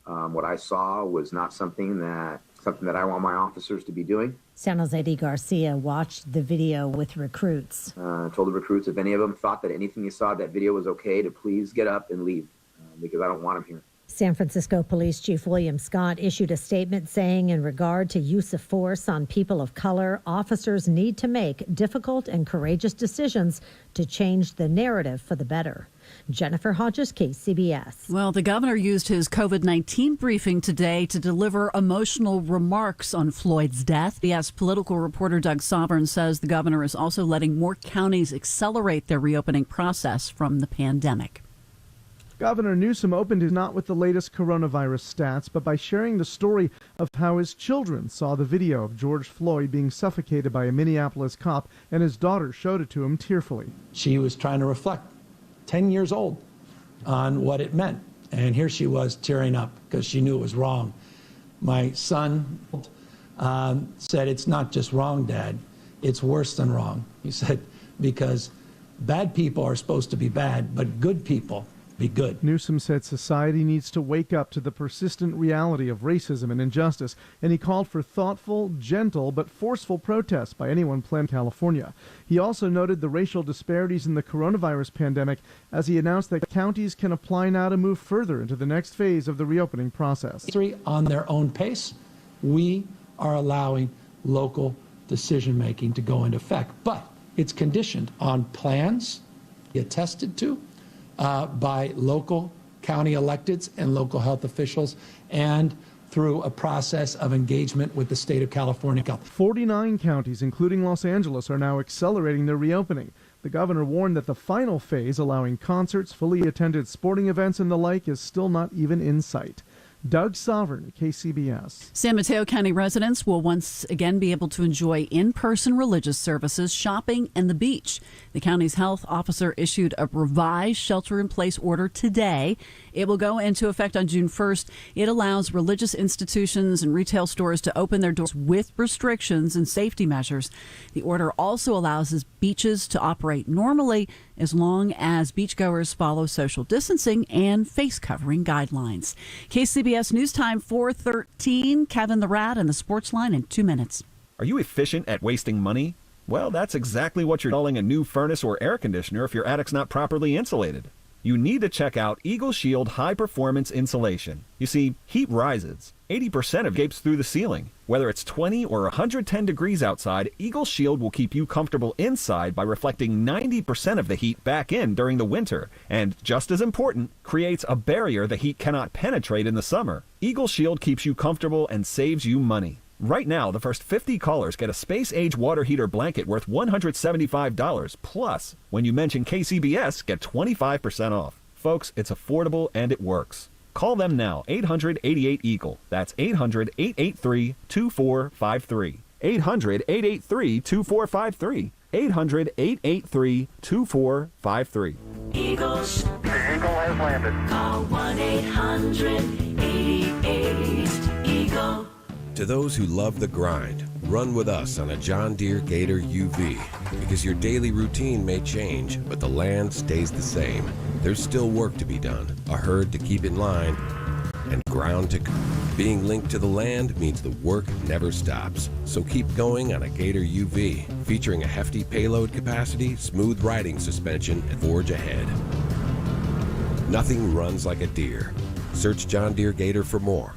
[SPEAKER 7] What I saw was not something that I want my officers to be doing.
[SPEAKER 1] San Jose D. Garcia watched the video with recruits.
[SPEAKER 7] Told the recruits if any of them thought that anything you saw that video was okay, to please get up and leave because I don't want them here.
[SPEAKER 1] San Francisco Police Chief William Scott issued a statement saying in regard to use of force on people of color, officers need to make difficult and courageous decisions to change the narrative for the better. Jennifer Hodges, KCBS.
[SPEAKER 2] Well, the governor used his COVID-19 briefing today to deliver emotional remarks on Floyd's death. CBS political reporter Doug Sovereign says the governor is also letting more counties accelerate their reopening process from the pandemic.
[SPEAKER 8] Governor Newsom opened his not with the latest coronavirus stats, but by sharing the story of how his children saw the video of George Floyd being suffocated by a Minneapolis cop, and his daughter showed it to him tearfully.
[SPEAKER 18] She was trying to reflect, 10 years old, on what it meant. And here she was tearing up because she knew it was wrong. My son said, "It's not just wrong, Dad. It's worse than wrong." He said, because bad people are supposed to be bad, but good people be good.
[SPEAKER 8] Newsom said society needs to wake up to the persistent reality of racism and injustice, and he called for thoughtful, gentle, but forceful protests by anyone planning California. He also noted the racial disparities in the coronavirus pandemic as he announced that counties can apply now to move further into the next phase of the reopening process.
[SPEAKER 18] On their own pace, we are allowing local decision-making to go into effect, but it's conditioned on plans attested to by local county electeds and local health officials, and through a process of engagement with the state of California.
[SPEAKER 8] 49 counties, including Los Angeles, are now accelerating their reopening. The governor warned that the final phase, allowing concerts, fully attended sporting events, and the like, is still not even in sight. Doug Sovereign, KCBS.
[SPEAKER 2] San Mateo County residents will once again be able to enjoy in-person religious services, shopping, and the beach. The county's health officer issued a revised shelter-in-place order today. It will go into effect on June 1st. It allows religious institutions and retail stores to open their doors with restrictions and safety measures. The order also allows beaches to operate normally as long as beachgoers follow social distancing and face-covering guidelines. KCBS News Time 4:13. Kevin the Rat and the Sports Line in 2 minutes.
[SPEAKER 19] Are you efficient at wasting money? Well, that's exactly what you're calling a new furnace or air conditioner if your attic's not properly insulated. You need to check out Eagle Shield High Performance Insulation. You see, heat rises. 80% of it escapes through the ceiling. Whether it's 20 or 110 degrees outside, Eagle Shield will keep you comfortable inside by reflecting 90% of the heat back in during the winter. And just as important, creates a barrier the heat cannot penetrate in the summer. Eagle Shield keeps you comfortable and saves you money. Right now, the first 50 callers get a space-age water heater blanket worth $175. Plus, when you mention KCBS, get 25% off. Folks, it's affordable and it works. Call them now, 800-88-EAGLE. That's 800-883-2453. 800-883-2453. 800-883-2453.
[SPEAKER 20] Eagles. The Eagle has landed. Call 1-800-88-EAGLE.
[SPEAKER 21] To those who love the grind, run with us on a John Deere Gator UV. Because your daily routine may change, but the land stays the same. There's still work to be done, a herd to keep in line, and ground to... Being linked to the land means the work never stops. So keep going on a Gator UV, featuring a hefty payload capacity, smooth riding suspension, and forge ahead. Nothing runs like a Deere. Search John Deere Gator for more.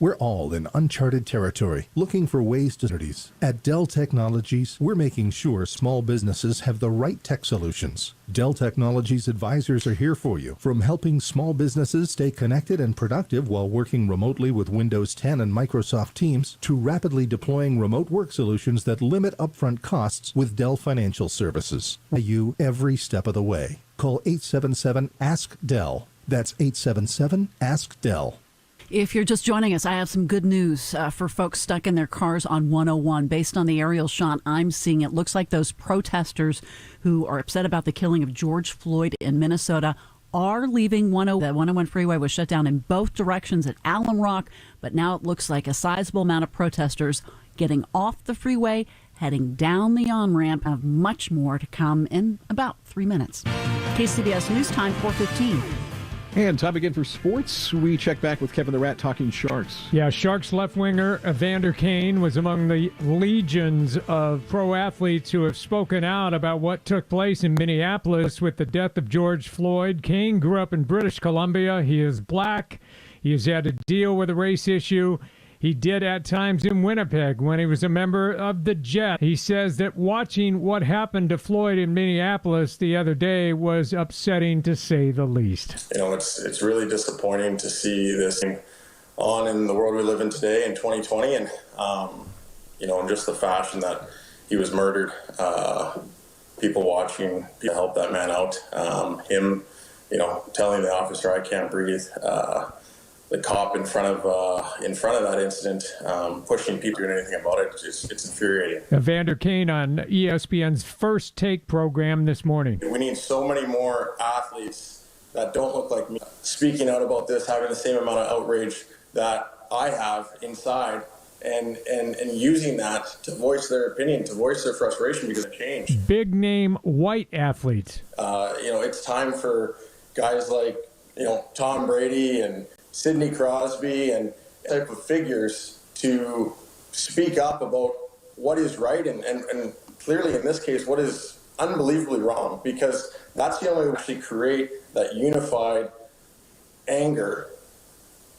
[SPEAKER 6] We're all in uncharted territory, looking for ways to cities. At Dell Technologies, we're making sure small businesses have the right tech solutions. Dell Technologies advisors are here for you, from helping small businesses stay connected and productive while working remotely with Windows 10 and Microsoft Teams, to rapidly deploying remote work solutions that limit upfront costs with Dell Financial Services. You every step of the way. Call 877-ASK-DELL. That's 877-ASK-DELL.
[SPEAKER 2] If you're just joining us, I have some good news for folks stuck in their cars on 101. Based on the aerial shot I'm seeing, it looks like those protesters who are upset about the killing of George Floyd in Minnesota are leaving 101. The 101 freeway was shut down in both directions at Alum Rock, but now it looks like a sizable amount of protesters getting off the freeway, heading down the on-ramp. Have much more to come in about 3 minutes. KCBS News Time, 4:15.
[SPEAKER 3] And time again for sports. We check back with Kevin the Rat talking Sharks.
[SPEAKER 9] Yeah, Sharks left winger Evander Kane was among the legions of pro athletes who have spoken out about what took place in Minneapolis with the death of George Floyd. Kane grew up in British Columbia. He is black. He has had to deal with a race issue. He did at times in Winnipeg when he was a member of the Jet. He says that watching what happened to Floyd in Minneapolis the other day was upsetting, to say the least.
[SPEAKER 11] You know, it's really disappointing to see this on in the world we live in today in 2020, and you know, in just the fashion that he was murdered. People watching to help that man out. Him, you know, telling the officer, "I can't breathe." The cop in front of that incident, pushing people doing anything about it, it's infuriating.
[SPEAKER 9] Evander Kane on ESPN's First Take program this morning.
[SPEAKER 11] We need so many more athletes that don't look like me speaking out about this, having the same amount of outrage that I have inside, and using that to voice their opinion, to voice their frustration because of change.
[SPEAKER 9] Big name white athletes.
[SPEAKER 11] You know, it's time for guys like, you know, Tom Brady and Sidney Crosby and type of figures to speak up about what is right and clearly in this case what is unbelievably wrong, because that's the only way to actually create that unified anger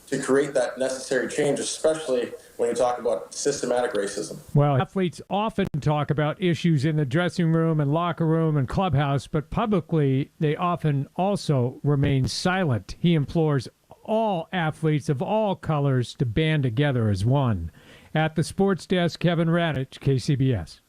[SPEAKER 11] to create that necessary change, especially when you talk about systematic racism.
[SPEAKER 9] Well, athletes often talk about issues in the dressing room and locker room and clubhouse, but publicly they often also remain silent. He implores all athletes of all colors to band together as one. At the sports desk, Kevin Radich, KCBS.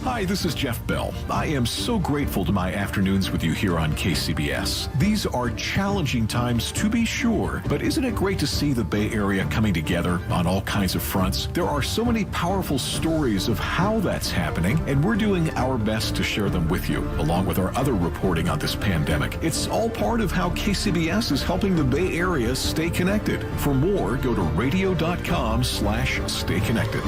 [SPEAKER 22] Hi, this is Jeff Bell. I am so grateful to my afternoons with you here on KCBS. These are challenging times to be sure, but isn't it great to see the Bay Area coming together on all kinds of fronts? There are so many powerful stories of how that's happening, and we're doing our best to share them with you, along with our other reporting on this pandemic. It's all part of how KCBS is helping the Bay Area stay connected. For more, go to radio.com/stay connected.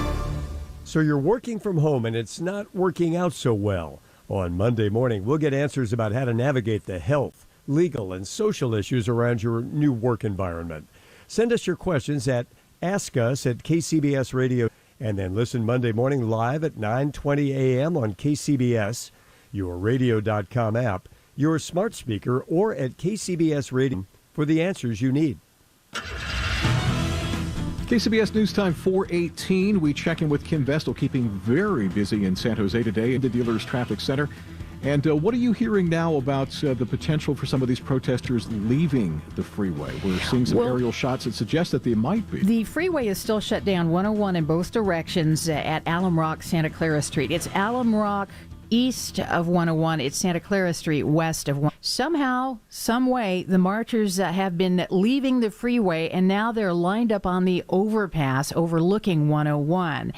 [SPEAKER 23] So you're working from home and it's not working out so well. On Monday morning, we'll get answers about how to navigate the health, legal, and social issues around your new work environment. Send us your questions at AskUs@KCBS Radio, and then listen Monday morning live at 9:20 a.m. on KCBS, your radio.com app, your smart speaker, or at KCBS Radio for the answers you need.
[SPEAKER 3] KCBS News Time 4:18. We check in with Kim Vestal, keeping very busy in San Jose today in the Dealers Traffic Center. And what are you hearing now about the potential for some of these protesters leaving the freeway? We're seeing some aerial shots that suggest that they might be.
[SPEAKER 4] The freeway is still shut down, 101 in both directions at Alum Rock, Santa Clara Street. It's Alum Rock east of 101. It's Santa Clara Street west of 101. Somehow, some way, the marchers have been leaving the freeway, and now they're lined up on the overpass overlooking 101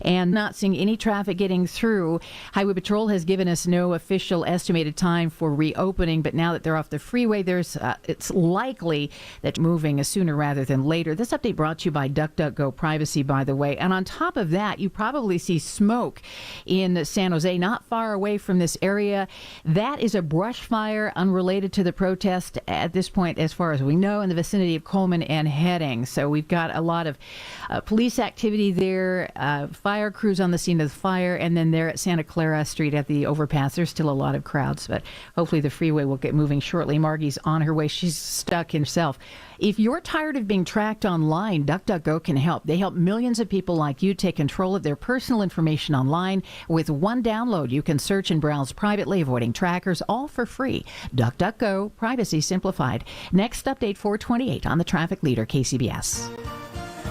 [SPEAKER 4] and not seeing any traffic getting through. Highway Patrol has given us no official estimated time for reopening, but now that they're off the freeway, it's likely that moving sooner rather than later. This update brought to you by DuckDuckGo Privacy, by the way. And on top of that, you probably see smoke in San Jose, not far away from this area. That is a brush fire unrelated to the protest at this point, as far as we know, in the vicinity of Coleman and Heading. So we've got a lot of police activity there, fire crews on the scene of the fire, and then there at Santa Clara Street at the overpass, there's still a lot of crowds, but hopefully the freeway will get moving shortly. Margie's on her way. She's stuck herself If you're tired of being tracked online, DuckDuckGo can help. They help millions of people like you take control of their personal information online. With one download, you can search and browse privately, avoiding trackers, all for free. DuckDuckGo, privacy simplified. Next update 428 on the traffic leader, KCBS.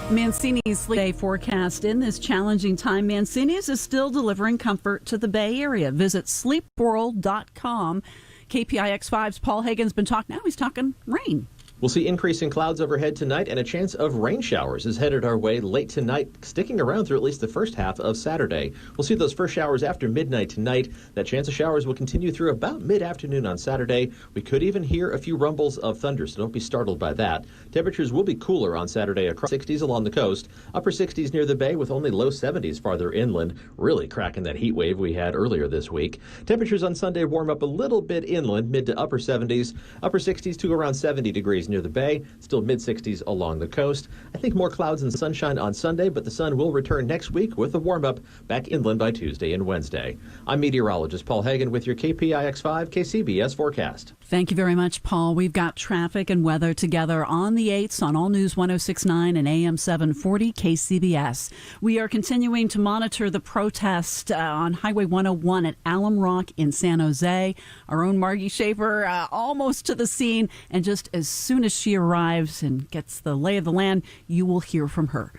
[SPEAKER 2] Mancini's day forecast. In this challenging time, Mancini's is still delivering comfort to the Bay Area. Visit sleepworld.com. KPIX5's Paul Hagen's been talking. Now he's talking rain.
[SPEAKER 12] We'll see increasing clouds overhead tonight, and a chance of rain showers is headed our way late tonight, sticking around through at least the first half of Saturday. We'll see those first showers after midnight tonight. That chance of showers will continue through about mid-afternoon on Saturday. We could even hear a few rumbles of thunder, so don't be startled by that. Temperatures will be cooler on Saturday across 60s along the coast, upper 60s near the bay with only low 70s farther inland, really cracking that heat wave we had earlier this week. Temperatures on Sunday warm up a little bit inland, mid to upper 70s, upper 60s to around 70 degrees near the bay, still mid-60s along the coast. I think more clouds and sunshine on Sunday, but the sun will return next week with a warm-up back inland by Tuesday and Wednesday. I'm meteorologist Paul Hagen with your KPIX5 KCBS forecast.
[SPEAKER 2] Thank you very much, Paul. We've got traffic and weather together on the 8s on All News 106.9 and AM 740 KCBS. We are continuing to monitor the protest on Highway 101 at Alum Rock in San Jose. Our own Margie Schaefer almost to the scene, and just as soon as she arrives and gets the lay of the land, you will hear from her.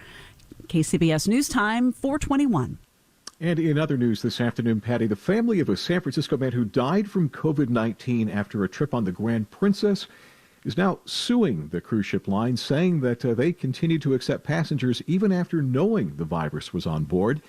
[SPEAKER 2] KCBS News Time, 421.
[SPEAKER 3] And in other news this afternoon, Patty, the family of a San Francisco man who died from COVID-19 after a trip on the Grand Princess is now suing the cruise ship line, saying that they continue to accept passengers even after knowing the virus was on board.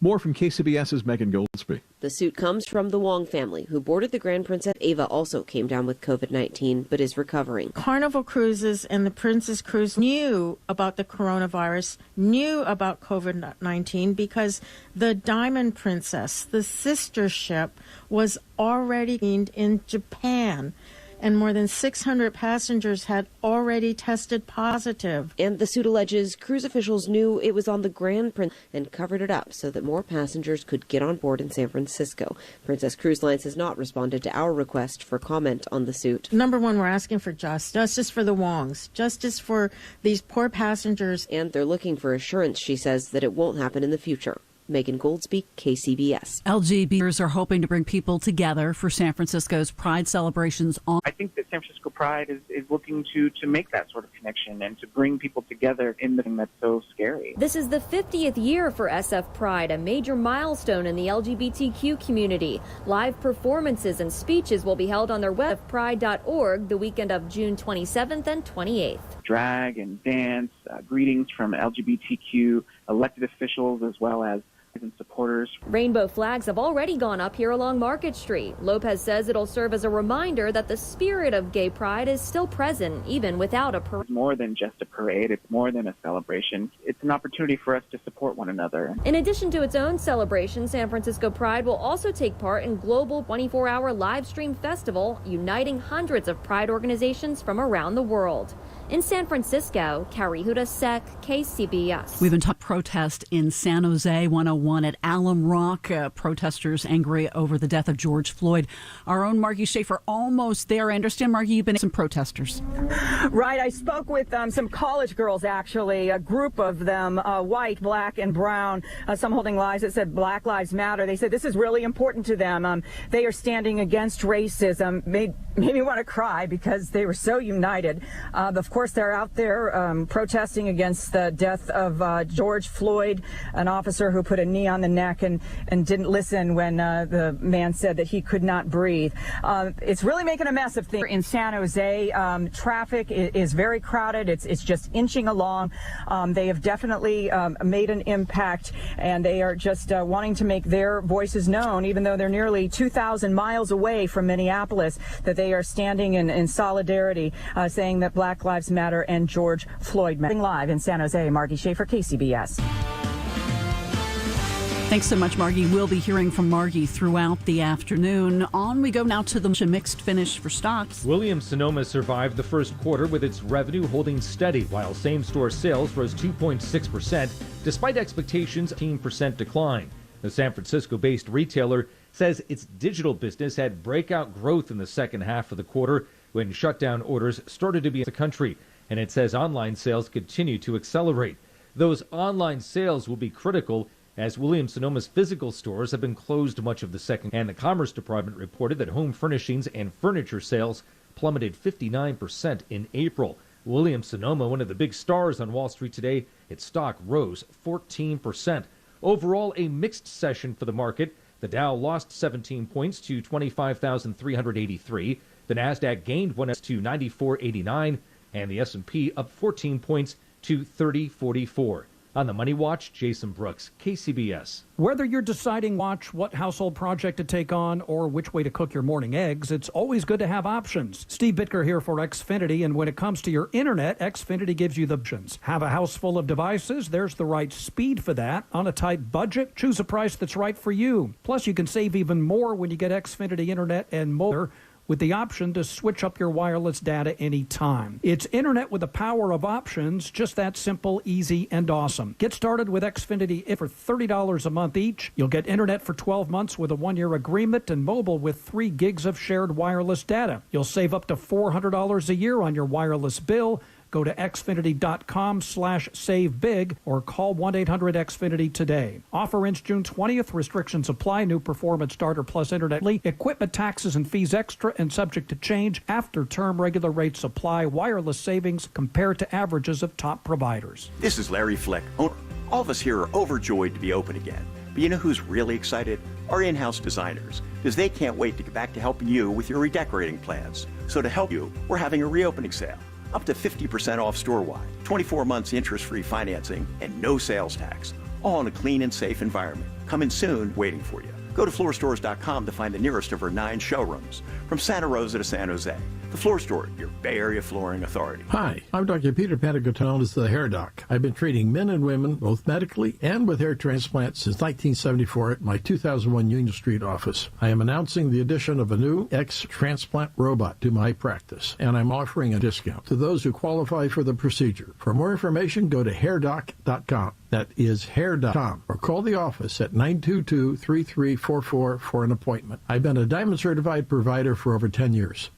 [SPEAKER 3] More from KCBS's Megan Goldsby.
[SPEAKER 13] The suit comes from the Wong family, who boarded the Grand Princess. Ava also came down with COVID-19, but is recovering.
[SPEAKER 14] Carnival Cruises and the Princess Cruise knew about the coronavirus, knew about COVID-19, because the Diamond Princess, the sister ship, was already in Japan. And more than 600 passengers had already tested positive.
[SPEAKER 13] And the suit alleges cruise officials knew it was on the Grand Princess and covered it up so that more passengers could get on board in San Francisco. Princess Cruise Lines has not responded to our request for comment on the suit.
[SPEAKER 14] Number one, we're asking for justice for the Wongs, justice for these poor passengers.
[SPEAKER 13] And they're looking for assurance, she says, that it won't happen in the future. Megan Goldsby, KCBS.
[SPEAKER 2] LGBTers are hoping to bring people together for San Francisco's Pride celebrations.
[SPEAKER 24] I think that San Francisco Pride is looking to make that sort of connection and to bring people together in the thing that's so scary.
[SPEAKER 25] This is the 50th year for SF Pride, a major milestone in the LGBTQ community. Live performances and speeches will be held on their web, pride.org, the weekend of June 27th and 28th.
[SPEAKER 24] Drag and dance, greetings from LGBTQ elected officials as well as and supporters.
[SPEAKER 25] Rainbow flags have already gone up here along Market Street. Lopez says it'll serve as a reminder that the spirit of gay pride is still present, even without a parade.
[SPEAKER 24] It's more than just a parade. It's more than a celebration. It's an opportunity for us to support one another.
[SPEAKER 25] In addition to its own celebration, San Francisco Pride will also take part in global 24-hour live stream festival, uniting hundreds of pride organizations from around the world. In San Francisco, Carrie Hudasek, KCBS.
[SPEAKER 2] We've been talking protest in San Jose 101 at Alum Rock. Protesters angry over the death of George Floyd. Our own Margie Schaefer almost there. I understand, Margie, you've been some protesters.
[SPEAKER 26] Right. I spoke with some college girls, actually, a group of them, white, black, and brown, some holding lies that said Black Lives Matter. They said this is really important to them. They are standing against racism. Made me want to cry because they were so united. Of course, they're out there protesting against the death of George Floyd, an officer who put a knee on the neck and didn't listen when the man said that he could not breathe. It's really making a mess of things in San Jose. Traffic is very crowded. It's just inching along. They have definitely made an impact, and they are just wanting to make their voices known, even though they're nearly 2,000 miles away from Minneapolis, that they are standing in solidarity, saying that Black Lives Matter and George Floyd matter. Live in San Jose, Margie Schaefer, KCBS.
[SPEAKER 2] Thanks so much, Margie. We'll be hearing from Margie throughout the afternoon. On we go now to the mixed finish for stocks.
[SPEAKER 27] Williams-Sonoma survived the first quarter with its revenue holding steady, while same-store sales rose 2.6%, despite expectations of a 15% decline. The San Francisco-based retailer says its digital business had breakout growth in the second half of the quarter when shutdown orders started to be in the country. and it says online sales continue to accelerate. Those online sales will be critical as Williams-Sonoma's physical stores have been closed much of the second, and the Commerce Department reported that home furnishings and furniture sales plummeted 59% in April. Williams-Sonoma, one of the big stars on Wall Street today, its stock rose 14%. Overall, a mixed session for the market. The Dow lost 17 points to 25,383. The Nasdaq gained 1 to 94.89, and the S&P up 14 points to 30.44. On the Money Watch, Jason Brooks, KCBS.
[SPEAKER 1] Whether you're deciding what household project to take on or which way to cook your morning eggs, it's always good to have options. Steve Bitker here for Xfinity, and when it comes to your internet, Xfinity gives you the options. Have a house full of devices? There's the right speed for that. On a tight budget? Choose a price that's right for you. Plus, you can save even more when you get Xfinity Internet and more, with the option to switch up your wireless data anytime. It's internet with the power of options, just that simple, easy, and awesome. Get started with Xfinity for $30 a month each. You'll get internet for 12 months with a 1-year agreement and mobile with 3 gigs of shared wireless data. You'll save up to $400 a year on your wireless bill. Go to xfinity.com/savebig or call 1-800-XFINITY today. Offer ends June 20th. Restrictions apply. New performance starter plus internet. Equipment taxes and fees extra and subject to change. After term regular rates apply. Wireless savings compared to averages of top providers.
[SPEAKER 5] This is Larry Flick, owner. All of us here are overjoyed to be open again. But you know who's really excited? Our in-house designers, because they can't wait to get back to helping you with your redecorating plans. So to help you, we're having a reopening sale. Up to 50% off store-wide, 24 months interest-free financing, and no sales tax. All in a clean and safe environment. Coming soon, waiting for you. Go to floorstores.com to find the nearest of our 9 showrooms. From Santa Rosa to San Jose. The Floor Store, your Bay Area flooring authority.
[SPEAKER 7] Hi, I'm Dr. Peter Panagotonis, the Hair Doc. I've been treating men and women, both medically and with hair transplants, since 1974 at my 2001 Union Street office. I am announcing the addition of a new X-transplant robot to my practice, and I'm offering a discount to those who qualify for the procedure. For more information, go to hairdoc.com. That is hair.com, or call the office at 922-3344 for an appointment. I've been a Diamond Certified provider for over 10 years.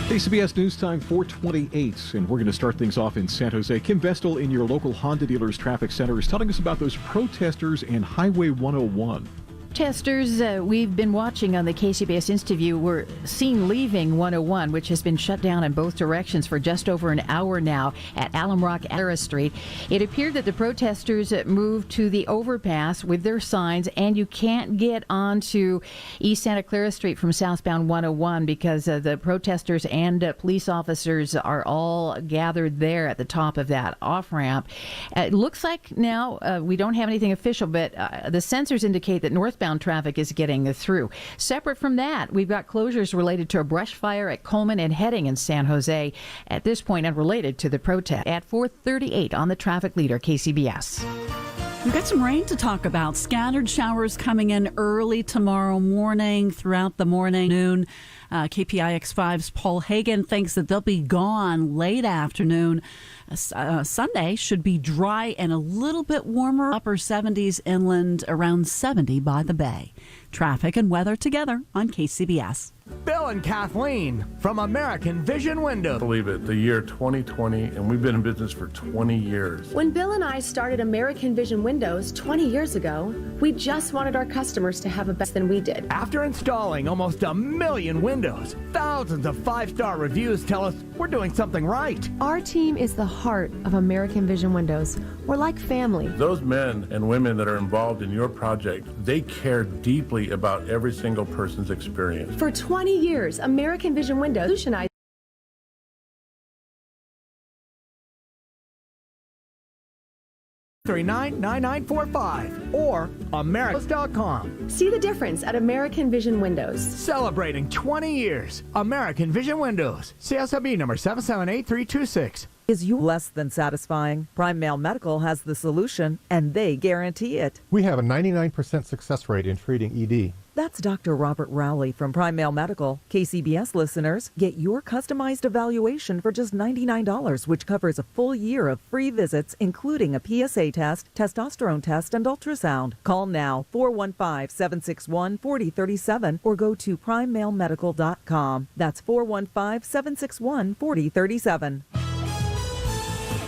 [SPEAKER 3] KCBS News Time 4:28, and we're going to start things off in San Jose. Kim Vestal in your local Honda Dealers Traffic Center is telling us about those protesters and Highway 101.
[SPEAKER 4] Protesters we've been watching on the KCBS interview were seen leaving 101, which has been shut down in both directions for just over an hour now at Alum Rock Era Street. It appeared that the protesters moved to the overpass with their signs, and you can't get onto East Santa Clara Street from southbound 101 because the protesters and police officers are all gathered there at the top of that off-ramp. It looks like now we don't have anything official, but the sensors indicate that northbound traffic is getting through. Separate from that, we've got closures related to a brush fire at Coleman and Heading in San Jose. At this point, unrelated to the protest. At 4:38 on the Traffic Leader, KCBS.
[SPEAKER 2] We've got some rain to talk about. Scattered showers coming in early tomorrow morning, throughout the morning, noon. KPIX5's Paul Hagan thinks that they'll be gone late afternoon. Sunday should be dry and a little bit warmer. Upper 70s inland, around 70 by the bay. Traffic and weather together on KCBS.
[SPEAKER 10] Bill and Kathleen from American Vision Windows.
[SPEAKER 15] Believe it, the year 2020, and we've been in business for 20 years.
[SPEAKER 16] When Bill and I started American Vision Windows 20 years ago, we just wanted our customers to have a best than we did.
[SPEAKER 10] After installing almost 1 million windows, thousands of 5-star reviews tell us we're doing something right.
[SPEAKER 16] Our team is the heart of American Vision Windows. We're like family.
[SPEAKER 15] Those men and women that are involved in your project, they care deeply about every single person's experience.
[SPEAKER 16] For 20 years, American Vision Windows revolutionized
[SPEAKER 10] 399945 or Americas.com.
[SPEAKER 16] See the difference at American Vision Windows.
[SPEAKER 10] Celebrating 20 years. American Vision Windows. CSIB number 778326.
[SPEAKER 17] Is you less than satisfying? Prime Male Medical has the solution, and they guarantee it.
[SPEAKER 28] We have a 99% success rate in treating ED.
[SPEAKER 17] That's Dr. Robert Rowley from Prime Male Medical. KCBS listeners, get your customized evaluation for just $99, which covers a full year of free visits, including a PSA test, testosterone test, and ultrasound. Call now, 415-761-4037, or go to primemalemedical.com. That's 415-761-4037.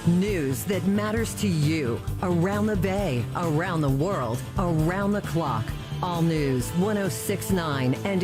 [SPEAKER 6] News that matters to you around the Bay, around the world, around the clock. All News 106.9 and